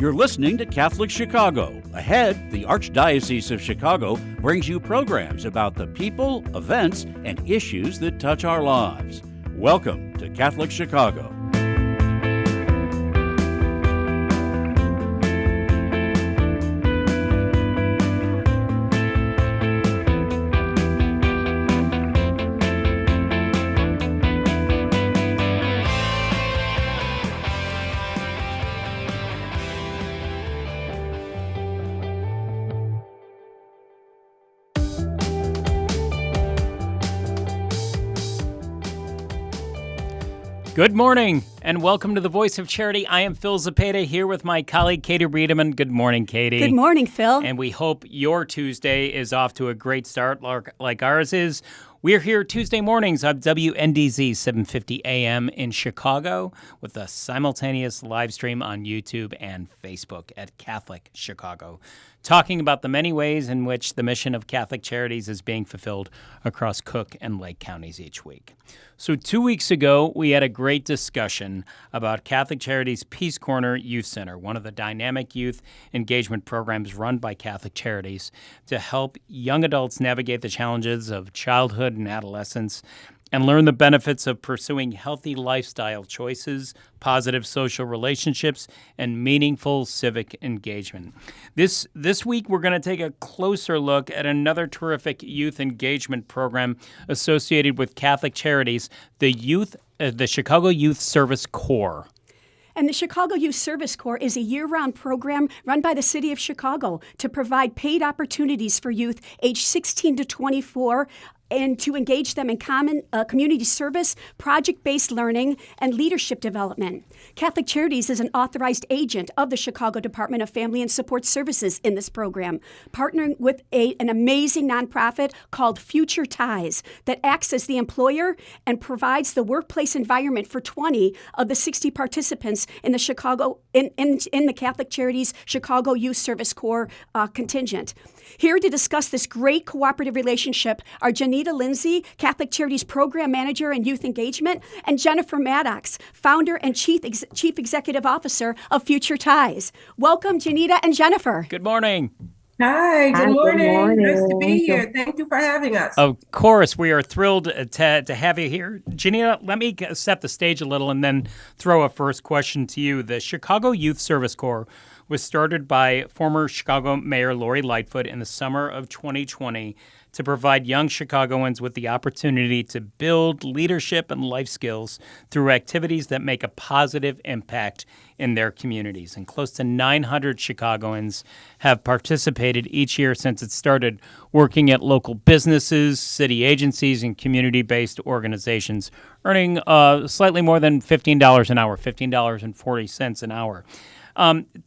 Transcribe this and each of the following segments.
You're listening to Catholic Chicago. Ahead, the Archdiocese of Chicago brings you programs about the people, events, and issues that touch our lives. Welcome to Catholic Chicago. Good morning, and welcome to the Voice of Charity. I am Phil Zepeda here with my colleague, Katie Riedemann. Good morning, Katie. Good morning, Phil. And we hope your Tuesday is off to a great start like ours is. We're here Tuesday mornings on WNDZ 750 AM in Chicago with a simultaneous live stream on YouTube and Facebook at Catholic Chicago, talking about the many ways in which the mission of Catholic Charities is being fulfilled across Cook and Lake counties each week. So 2 weeks ago, we had a great discussion about Catholic Charities' Peace Corner Youth Center, one of the dynamic youth engagement programs run by Catholic Charities to help young adults navigate the challenges of childhood and adolescence and learn the benefits of pursuing healthy lifestyle choices, positive social relationships, and meaningful civic engagement. This week, we're going to take a closer look at another terrific youth engagement program associated with Catholic Charities, the Chicago Youth Service Corps. And the Chicago Youth Service Corps is a year-round program run by the City of Chicago to provide paid opportunities for youth aged 16 to 24 and to engage them in common community service, project-based learning, and leadership development. Catholic Charities is an authorized agent of the Chicago Department of Family and Support Services in this program, partnering with an amazing nonprofit called Future Ties that acts as the employer and provides the workplace environment for 20 of the 60 participants in the Chicago in the Catholic Charities Chicago Youth Service Corps contingent. Here to discuss this great cooperative relationship are Janita Lindsay, Catholic Charities Program Manager and Youth Engagement, and Jennifer Maddox, Founder and Chief Executive Officer of Future Ties. Welcome, Janita and Jennifer. Good morning. Hi, good morning. Nice to be here. Thank you for having us. Of course, we are thrilled to have you here. Janita, let me set the stage a little and then throw a first question to you. The Chicago Youth Service Corps was started by former Chicago Mayor Lori Lightfoot in the summer of 2020 to provide young Chicagoans with the opportunity to build leadership and life skills through activities that make a positive impact in their communities. And close to 900 Chicagoans have participated each year since it started, working at local businesses, city agencies, and community-based organizations, earning slightly more than $15 an hour, $15.40 an hour.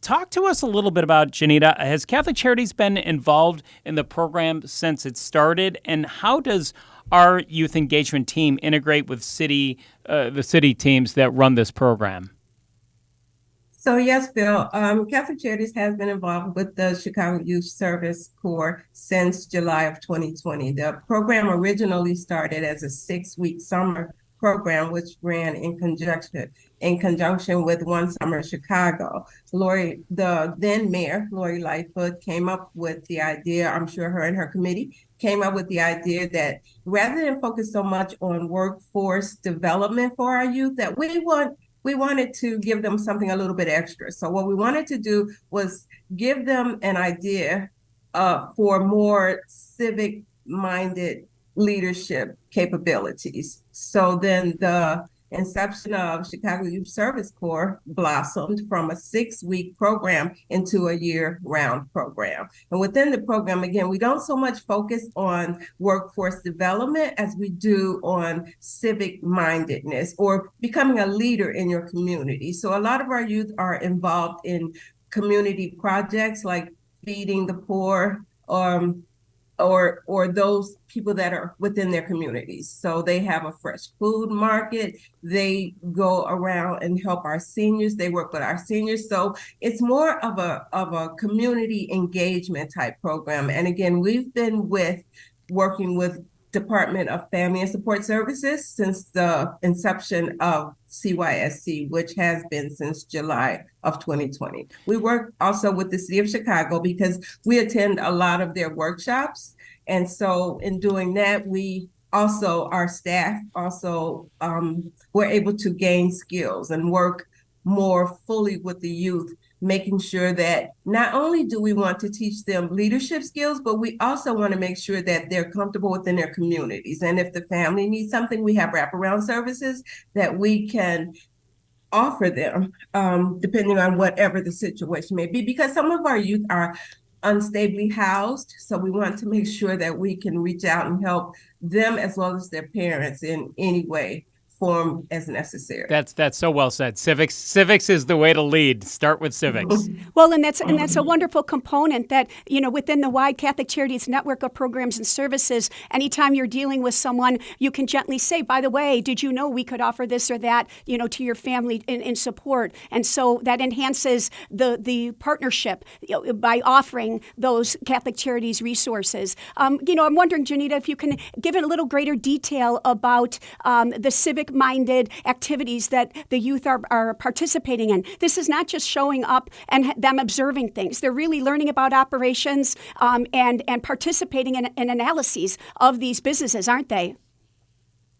Talk to us a little bit about, Janita, has Catholic Charities been involved in the program since it started, and how does our youth engagement team integrate with the city teams that run this program? So yes, Bill, Catholic Charities has been involved with the Chicago Youth Service Corps since July of 2020. The program originally started as a 6-week summer program, which ran in conjunction with One Summer Chicago. Lori, the then mayor, Lori Lightfoot, came up with the idea, I'm sure her and her committee came up with the idea that rather than focus so much on workforce development for our youth, that we wanted to give them something a little bit extra. So what we wanted to do was give them an idea for more civic-minded leadership capabilities. So then the inception of Chicago Youth Service Corps blossomed from a 6-week program into a year-round program. And within the program, again, we don't so much focus on workforce development as we do on civic-mindedness or becoming a leader in your community. So a lot of our youth are involved in community projects like feeding the poor, or those people that are within their communities. So they have a fresh food market. They go around and help our seniors. They work with our seniors. So it's more of a community engagement type program. And again, we've been working with Department of Family and Support Services since the inception of CYSC, which has been since July of 2020. We work also with the City of Chicago because we attend a lot of their workshops. And so in doing that, our staff also were able to gain skills and work more fully with the youth, making sure that not only do we want to teach them leadership skills, but we also want to make sure that they're comfortable within their communities. And if the family needs something, we have wraparound services that we can offer them, depending on whatever the situation may be, because some of our youth are unstably housed. So we want to make sure that we can reach out and help them as well as their parents in any way, form as necessary. That's so well said. Civics is the way to lead. Start with civics. Well, and that's a wonderful component that, within the wide Catholic Charities network of programs and services, anytime you're dealing with someone, you can gently say, by the way, did you know we could offer this or that, to your family in support? And so that enhances the partnership by offering those Catholic Charities resources. I'm wondering, Janita, if you can give it a little greater detail about the civic-minded activities that the youth are participating in. This is not just showing up and them observing things. They're really learning about operations and participating in analyses of these businesses, aren't they?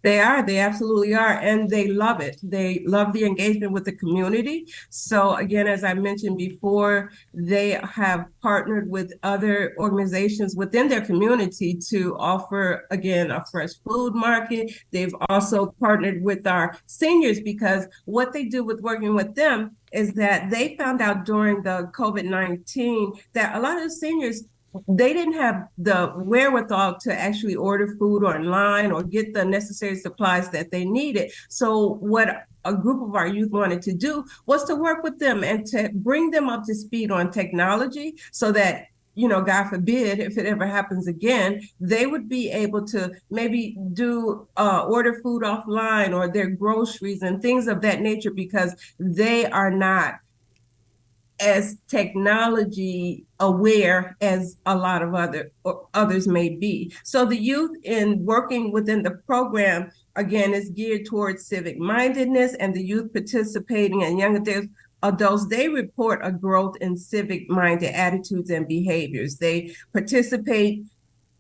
They are. They absolutely are. And they love it. They love the engagement with the community. So again, as I mentioned before, they have partnered with other organizations within their community to offer, again, a fresh food market. They've also partnered with our seniors because what they do with working with them is that they found out during the COVID-19 that a lot of the seniors, they didn't have the wherewithal to actually order food online or get the necessary supplies that they needed. So what a group of our youth wanted to do was to work with them and to bring them up to speed on technology so that, God forbid, if it ever happens again, they would be able to maybe do order food offline or their groceries and things of that nature because they are not as technology aware as a lot of others may be. So the youth in working within the program, again, is geared towards civic mindedness, and the youth participating and young adults, they report a growth in civic minded attitudes and behaviors. They participate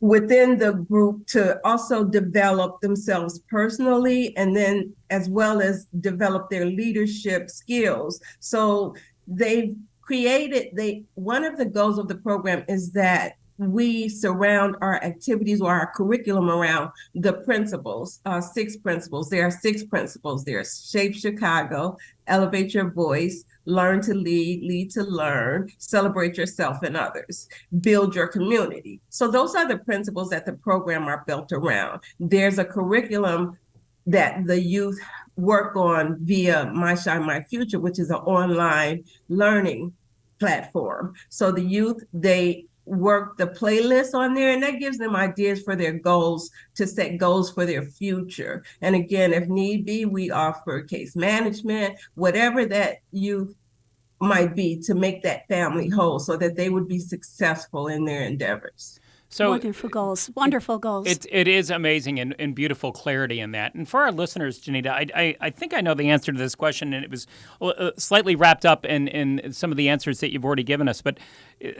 within the group to also develop themselves personally and then as well as develop their leadership skills. So one of the goals of the program is that we surround our activities or our curriculum around the principles, 6 principles. There are 6 principles. There's Shape Chicago, Elevate Your Voice, Learn to Lead, Lead to Learn, Celebrate Yourself and Others, Build Your Community. So those are the principles that the program are built around. There's a curriculum that the youth work on via My Shine, My Future, which is an online learning platform. So the youth, they work the playlist on there, and that gives them ideas for their goals, to set goals for their future. And again, if need be, we offer case management, whatever that youth might be, to make that family whole so that they would be successful in their endeavors. So wonderful goals. It is amazing and beautiful clarity in that. And for our listeners, Janita, I think I know the answer to this question, and it was slightly wrapped up in some of the answers that you've already given us. But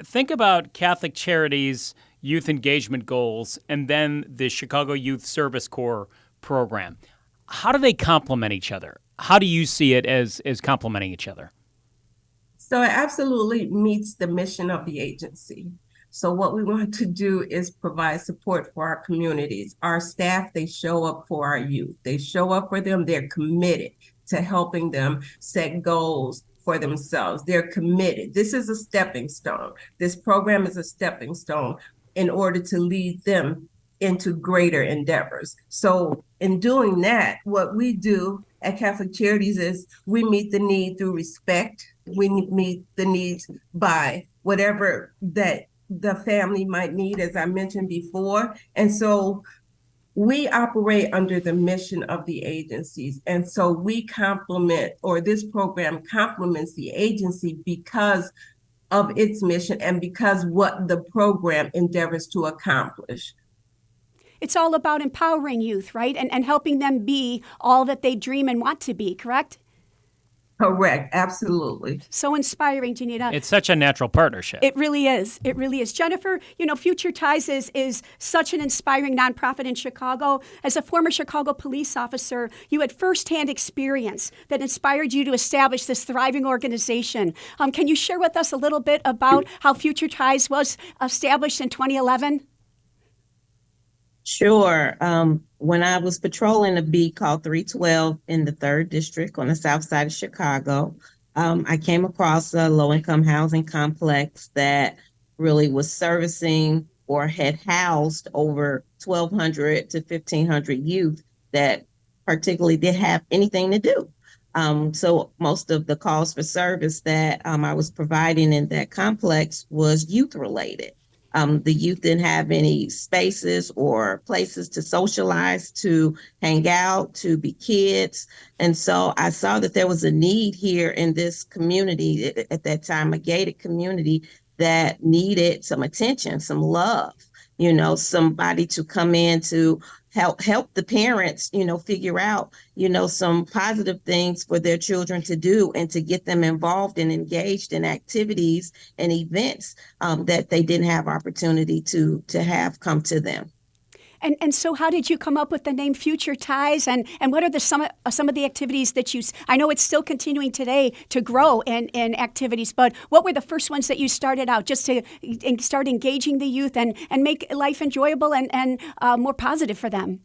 think about Catholic Charities' youth engagement goals and then the Chicago Youth Service Corps program. How do they complement each other? How do you see it as complementing each other? So it absolutely meets the mission of the agency. So what we want to do is provide support for our communities. Our staff, they show up for our youth. They show up for them. They're committed to helping them set goals for themselves. They're committed. This is a stepping stone. This program is a stepping stone in order to lead them into greater endeavors. So in doing that, what we do at Catholic Charities is we meet the need through respect. We meet the needs by whatever that the family might need, as I mentioned before. And so we operate under the mission of the agencies. And so we complement, or this program complements the agency because of its mission and because what the program endeavors to accomplish. It's all about empowering youth, right? And helping them be all that they dream and want to be, correct? Correct, absolutely. So inspiring, Janita. It's such a natural partnership. It really is. It really is. Jennifer, Future Ties is such an inspiring nonprofit in Chicago. As a former Chicago police officer, you had firsthand experience that inspired you to establish this thriving organization. Can you share with us a little bit about how Future Ties was established in 2011? Sure. When I was patrolling a beat called 312 in the 3rd District on the south side of Chicago, I came across a low-income housing complex that really was servicing or had housed over 1,200 to 1,500 youth that particularly didn't have anything to do. So most of the calls for service that I was providing in that complex was youth-related. The youth didn't have any spaces or places to socialize, to hang out, to be kids. And so I saw that there was a need here in this community, at that time, a gated community that needed some attention, some love, somebody to come in to help the parents, figure out, some positive things for their children to do and to get them involved and engaged in activities and events that they didn't have opportunity to have come to them. And so how did you come up with the name Future Ties, and what are some of the activities that I know it's still continuing today to grow in activities, but what were the first ones that you started out just to start engaging the youth and make life enjoyable and more positive for them?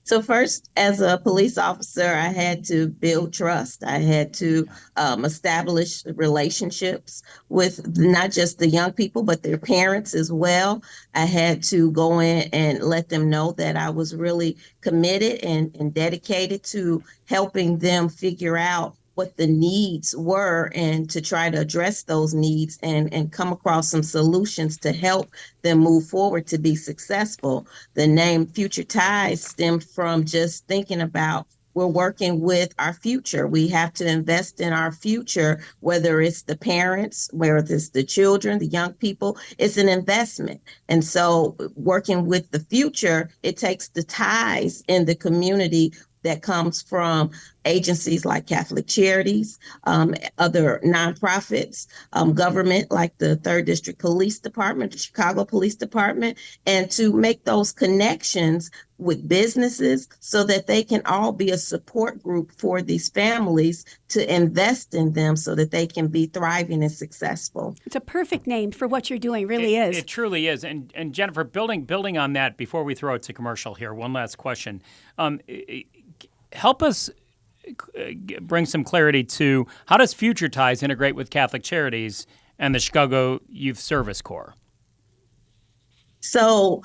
So first, as a police officer, I had to build trust. I had to establish relationships with not just the young people, but their parents as well. I had to go in and let them know that I was really committed and dedicated to helping them figure out what the needs were and to try to address those needs and come across some solutions to help them move forward to be successful. The name Future Ties stemmed from just thinking about we're working with our future. We have to invest in our future, whether it's the parents, whether it's the children, the young people, it's an investment. And so working with the future, it takes the ties in the community that comes from agencies like Catholic Charities, other nonprofits, government like the 3rd District Police Department, the Chicago Police Department, and to make those connections with businesses so that they can all be a support group for these families to invest in them so that they can be thriving and successful. It's a perfect name for what you're doing, really is. It truly is. And Jennifer, building on that, before we throw it to commercial here, one last question. Help us bring some clarity to how does Future Ties integrate with Catholic Charities and the Chicago Youth Service Corps? So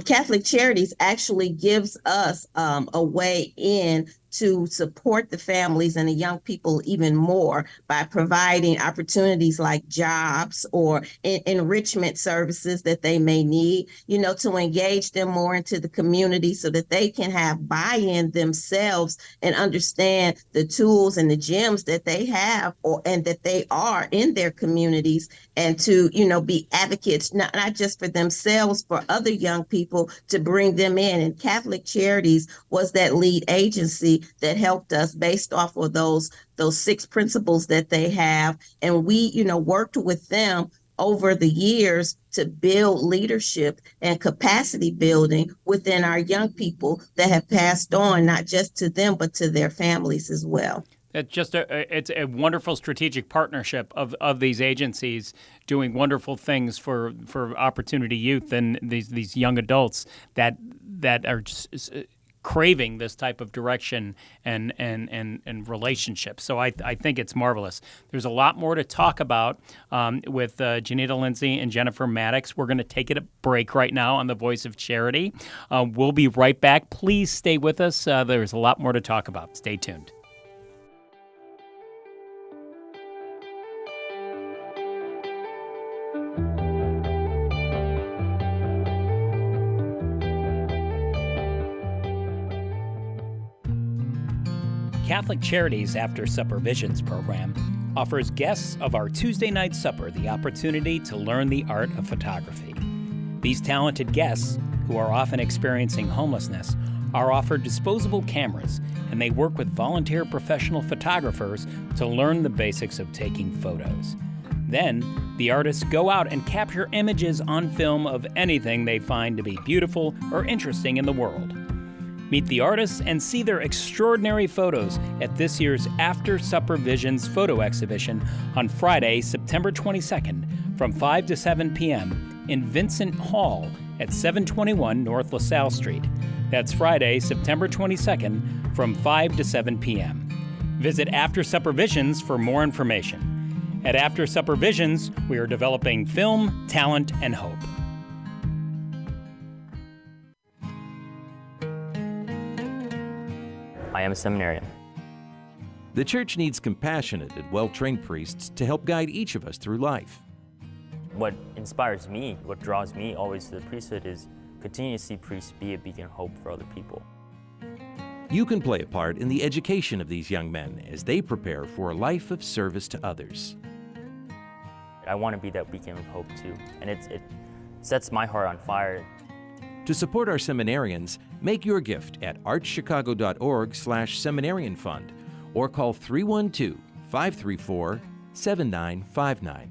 Catholic Charities actually gives us a way in to support the families and the young people even more by providing opportunities like jobs or enrichment services that they may need, to engage them more into the community so that they can have buy-in themselves and understand the tools and the gems that they have and that they are in their communities, and to, be advocates, not just for themselves, for other young people, to bring them in. And Catholic Charities was that lead agency that helped us based off of those 6 principles that they have. And we, worked with them over the years to build leadership and capacity building within our young people that have passed on, not just to them, but to their families as well. It's a wonderful strategic partnership of these agencies doing wonderful things for opportunity youth and these young adults that are just craving this type of direction and relationship. So I think it's marvelous. There's a lot more to talk about with Janita Lindsay and Jennifer Maddox. We're going to take a break right now on the Voice of Charity. We'll be right back. Please stay with us. There's a lot more to talk about. Stay tuned. Catholic Charities After Supper Visions program offers guests of our Tuesday night supper the opportunity to learn the art of photography. These talented guests who are often experiencing homelessness, are offered disposable cameras, and they work with volunteer professional photographers to learn the basics of taking photos. Then, the artists go out and capture images on film of anything they find to be beautiful or interesting in the world. Meet the artists and see their extraordinary photos at this year's After Supper Visions photo exhibition on Friday, September 22nd from 5 to 7 p.m. in Vincent Hall at 721 North LaSalle Street. That's Friday, September 22nd from 5 to 7 p.m. Visit After Supper Visions for more information. At After Supper Visions, we are developing film, talent, and hope. I am a seminarian. The church needs compassionate and well-trained priests to help guide each of us through life. What inspires me, what draws me always to the priesthood is continue to see priests be a beacon of hope for other people. You can play a part in the education of these young men as they prepare for a life of service to others. I want to be that beacon of hope too, and it sets my heart on fire. To support our seminarians, make your gift at archchicago.org/seminarian fund or call 312-534-7959.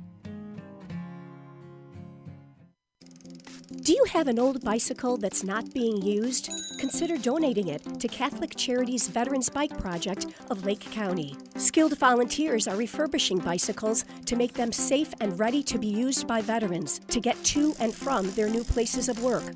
Do you have an old bicycle that's not being used? Consider donating it to Catholic Charities Veterans Bike Project of Lake County. Skilled volunteers are refurbishing bicycles to make them safe and ready to be used by veterans to get to and from their new places of work.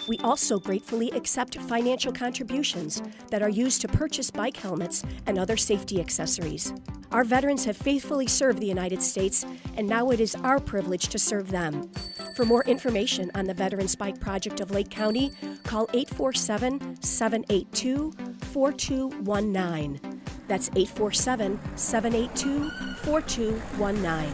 We also gratefully accept financial contributions that are used to purchase bike helmets and other safety accessories. Our veterans have faithfully served the United States, and now it is our privilege to serve them. For more information on the Veterans Bike Project of Lake County, call 847-782-4219. That's 847-782-4219.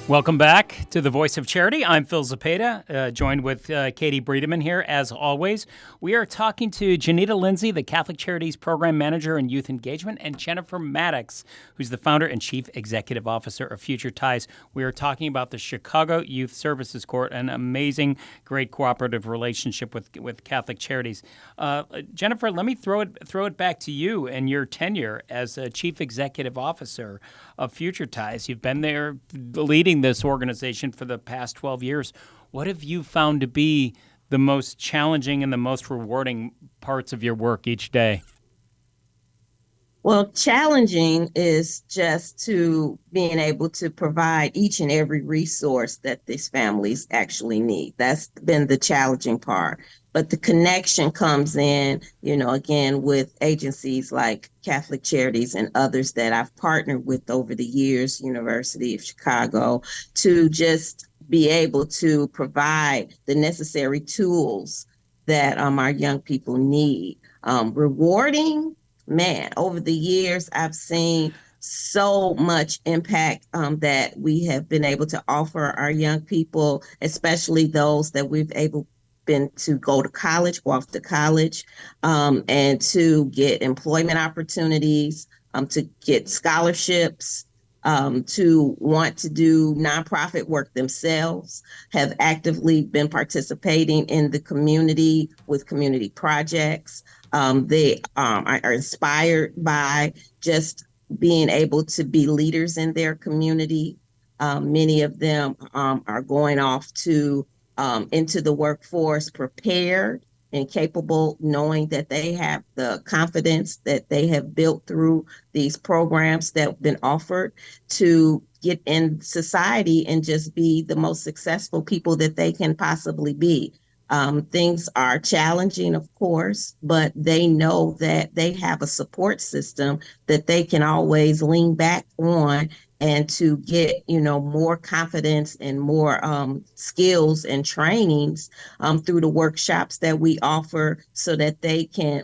Welcome back to The Voice of Charity. I'm Phil Zepeda, joined with Katie Breedeman here, as always. We are talking to Janita Lindsay, the Catholic Charities Program Manager in Youth Engagement, and Jennifer Maddox, who's the founder and Chief Executive Officer of Future Ties. We are talking about the Chicago Youth Services Court, an amazing, great cooperative relationship with Catholic Charities. Jennifer, let me throw it back to you and your tenure as a Chief Executive Officer of Future Ties. You've been there leading this organization for the past 12 years. What have you found to be the most challenging and the most rewarding parts of your work each day? Well, challenging is just to being able to provide each and every resource that these families actually need. That's been the challenging part. But the connection comes in, again, with agencies like Catholic Charities and others that I've partnered with over the years, University of Chicago, to just be able to provide the necessary tools that our young people need. Rewarding, man, over the years, I've seen so much impact that we have been able to offer our young people, especially those that we've been to go to college, go off to college, and to get employment opportunities, to get scholarships, to want to do nonprofit work themselves, have actively been participating in the community with community projects. They are inspired by just being able to be leaders in their community. Many of them are going off to into the workforce prepared and capable, knowing that they have the confidence that they have built through these programs that have been offered to get in society and just be the most successful people that they can possibly be. Things are challenging, of course, but they know that they have a support system that they can always lean back on and to get, more confidence and more skills and trainings through the workshops that we offer so that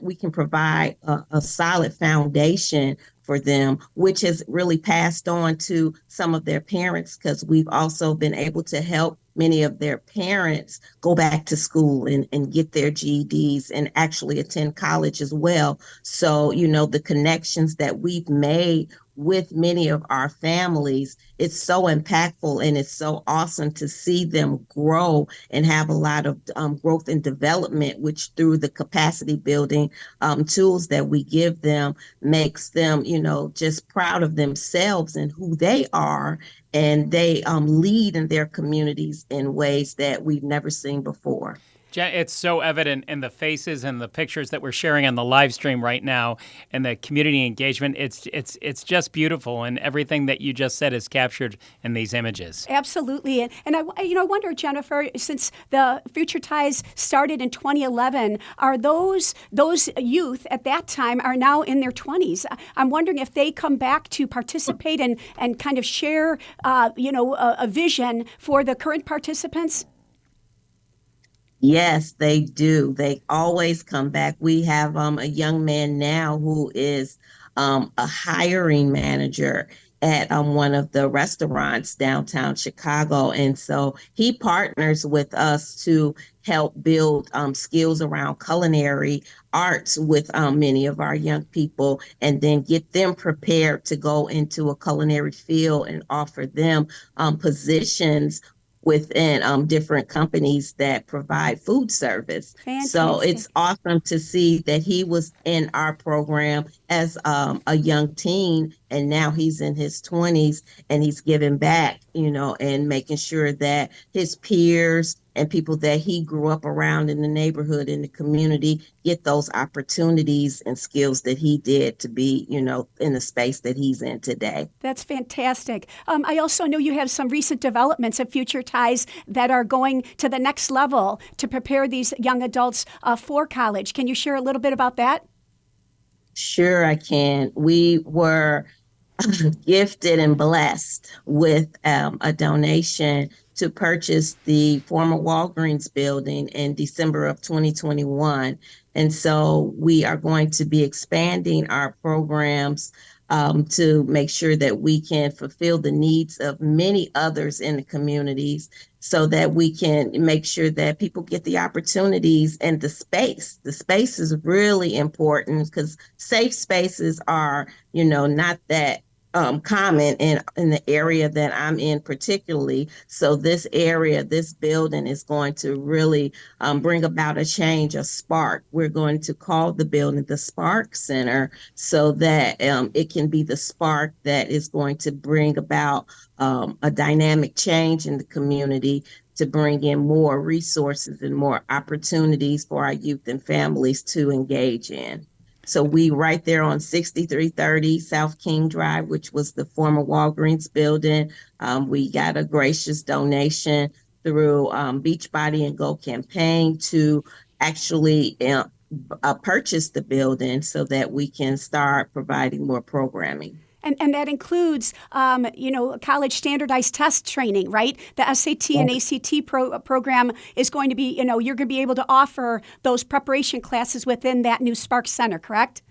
we can provide a solid foundation for them, which has really passed on to some of their parents, because we've also been able to help many of their parents go back to school and get their GEDs and actually attend college as well. So, the connections that we've made with many of our families, it's so impactful, and it's so awesome to see them grow and have a lot of growth and development, which through the capacity building tools that we give them makes them, just proud of themselves and who they are. And they lead in their communities in ways that we've never seen before. Jen, it's so evident in the faces and the pictures that we're sharing on the live stream right now, and the community engagement. It's just beautiful, and everything that you just said is captured in these images. Absolutely, and I wonder, Jennifer, since the Future Ties started in 2011, are those youth at that time are now in their 20s? I'm wondering if they come back to participate and kind of share, a vision for the current participants. Yes, they do. They always come back. We have a young man now who is a hiring manager at one of the restaurants downtown Chicago. And so he partners with us to help build skills around culinary arts with many of our young people, and then get them prepared to go into a culinary field and offer them positions within different companies that provide food service. Fantastic. So it's awesome to see that he was in our program as a young teen, and now he's in his 20s, and he's giving back, and making sure that his peers and people that he grew up around in the neighborhood, in the community, get those opportunities and skills that he did to be, in the space that he's in today. That's fantastic. I also know you have some recent developments of Future Ties that are going to the next level to prepare these young adults for college. Can you share a little bit about that? Sure, I can. We were gifted and blessed with a donation to purchase the former Walgreens building in December of 2021. And so we are going to be expanding our programs to make sure that we can fulfill the needs of many others in the communities, so that we can make sure that people get the opportunities and the space. The space is really important, because safe spaces are, not that common in the area that I'm in particularly. So this area, this building is going to really bring about a change, a spark. We're going to call the building the Spark Center, so that it can be the spark that is going to bring about a dynamic change in the community, to bring in more resources and more opportunities for our youth and families to engage in. So we right there on 6330 South King Drive, which was the former Walgreens building. We got a gracious donation through Beachbody and Go campaign to actually purchase the building, so that we can start providing more programming. And that includes, college standardized test training, right? The SAT and ACT program is going to be, you're going to be able to offer those preparation classes within that new Spark Center, correct?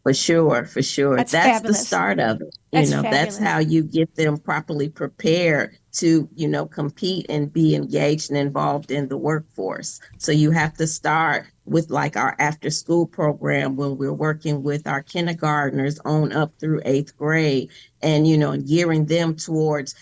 For sure. That's fabulous. The start of it. That's That's how you get them properly prepared to, compete and be engaged and involved in the workforce. So you have to start with like our after school program, when we're working with our kindergartners on up through 8th grade, and, gearing them towards,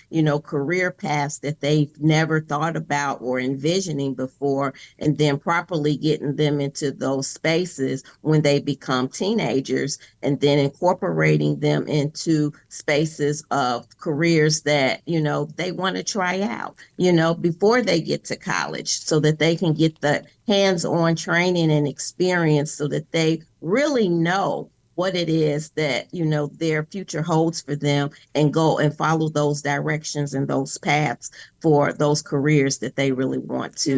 career paths that they've never thought about or envisioning before, and then properly getting them into those spaces when they become teenagers, and then incorporating them into spaces of careers that, they want to try out, before they get to college, so that they can get the hands-on training and experience, so that they really know what it is that, their future holds for them, and go and follow those directions and those paths for those careers that they really want to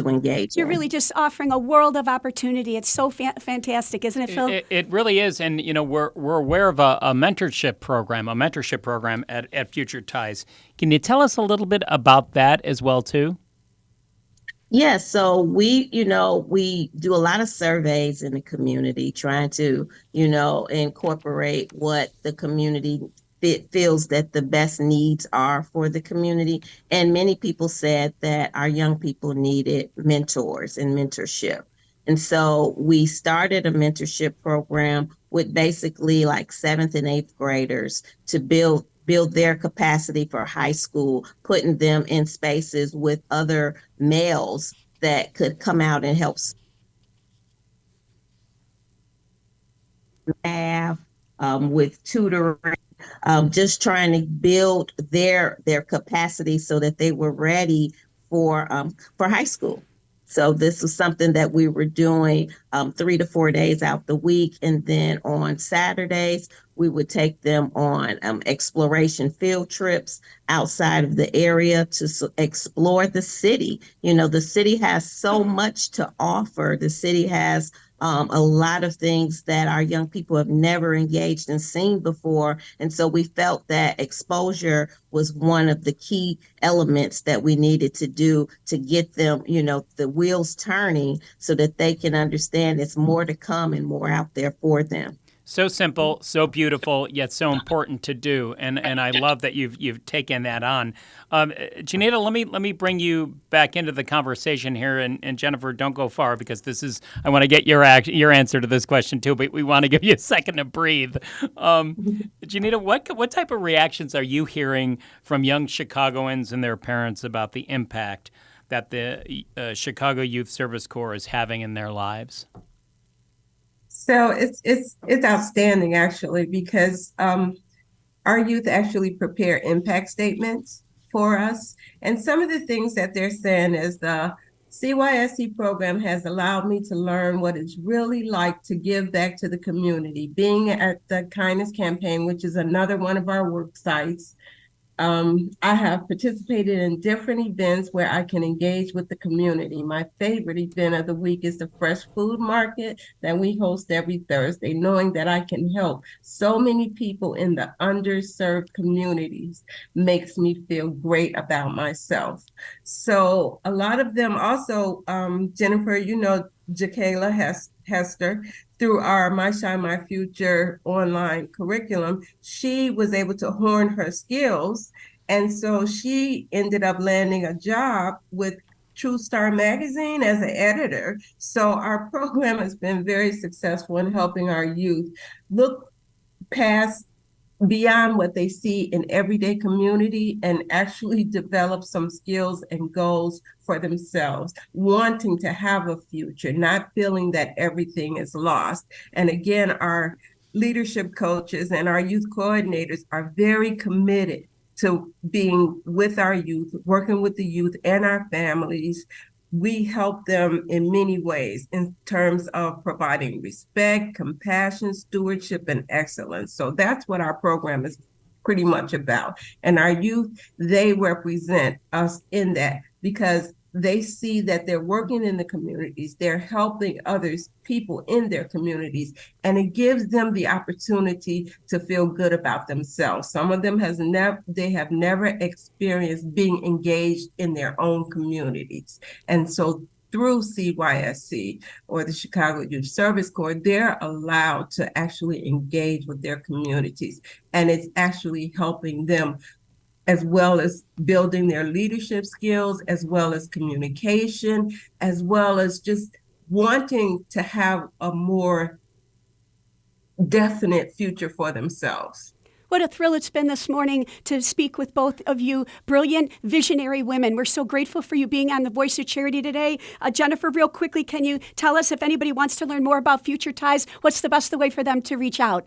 engage in. You're really just offering a world of opportunity. It's so fantastic, isn't it, Phil? It really is. And, we're aware of a mentorship program at Future Ties. Can you tell us a little bit about that as well, too? Yes, so we do a lot of surveys in the community trying to, incorporate what the community feels that the best needs are for the community. And many people said that our young people needed mentors and mentorship. And so we started a mentorship program with basically like seventh and eighth graders to build their capacity for high school, putting them in spaces with other males that could come out and help staff with tutoring, just trying to build their capacity so that they were ready for high school. So this was something that we were doing 3 to 4 days out the week, and then on Saturdays we would take them on exploration field trips outside of the area to explore the city. The city has so much to offer. The city has a lot of things that our young people have never engaged and seen before. And so we felt that exposure was one of the key elements that we needed to do to get them, the wheels turning so that they can understand it's more to come and more out there for them. So simple, so beautiful, yet so important to do, and I love that you've taken that on. Janita, let me bring you back into the conversation here, and Jennifer, don't go far because I want to get your answer to this question too, but we want to give you a second to breathe. Janita, what type of reactions are you hearing from young Chicagoans and their parents about the impact that the Chicago Youth Service Corps is having in their lives? So it's outstanding actually, because our youth actually prepare impact statements for us. And some of the things that they're saying is the CYSC program has allowed me to learn what it's really like to give back to the community. Being at the Kindness Campaign, which is another one of our work sites, I have participated in different events where I can engage with the community. My favorite event of the week is the Fresh Food Market that we host every Thursday, knowing that I can help so many people in the underserved communities makes me feel great about myself. So a lot of them also, Jennifer, Jacayla Hester, through our My Shine, My Future online curriculum, she was able to hone her skills. And so she ended up landing a job with True Star Magazine as an editor. So our program has been very successful in helping our youth look past beyond what they see in everyday community and actually develop some skills and goals for themselves, wanting to have a future, not feeling that everything is lost. And again, our leadership coaches and our youth coordinators are very committed to being with our youth, working with the youth and our families. We help them in many ways in terms of providing respect, compassion, stewardship, and excellence. So that's what our program is pretty much about. And our youth, they represent us in that because they see that they're working in the communities, they're helping others, people in their communities, and it gives them the opportunity to feel good about themselves. Some of them have never experienced being engaged in their own communities. And so through CYSC or the Chicago Youth Service Corps, they're allowed to actually engage with their communities. And it's actually helping them as well as building their leadership skills, as well as communication, as well as just wanting to have a more definite future for themselves. What a thrill it's been this morning to speak with both of you, brilliant, visionary women. We're so grateful for you being on The Voice of Charity today. Jennifer, real quickly, can you tell us if anybody wants to learn more about Future Ties, what's the best way for them to reach out?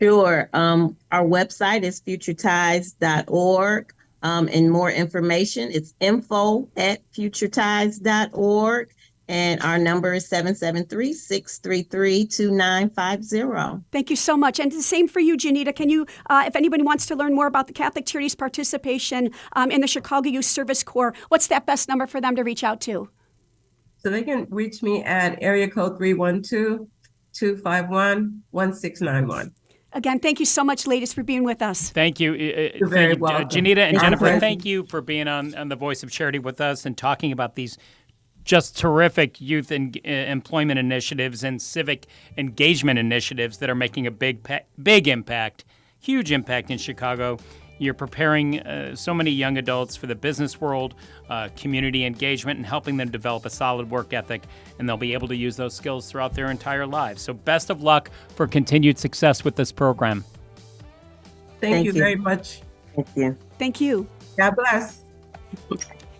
Sure. Our website is futureties.org. And more information, it's info@futureties.org. And our number is 773-633-2950. Thank you so much. And the same for you, Janita. Can you, if anybody wants to learn more about the Catholic Charities' participation in the Chicago Youth Service Corps, what's that best number for them to reach out to? So they can reach me at area code 312-251-1691. Again, thank you so much, ladies, for being with us. Thank you. You're very welcome. Janita and Jennifer, welcome. thank you for being on The Voice of Charity with us and talking about these just terrific youth employment initiatives and civic engagement initiatives that are making a big impact, huge impact in Chicago. You're preparing so many young adults for the business world, community engagement, and helping them develop a solid work ethic, and they'll be able to use those skills throughout their entire lives. So best of luck for continued success with this program. Thank you very much. Thank you. Thank you. God bless.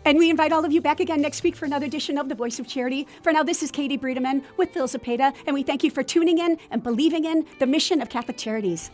And we invite all of you back again next week for another edition of The Voice of Charity. For now, this is Katie Breedeman with Phil Zepeda, and we thank you for tuning in and believing in the mission of Catholic Charities.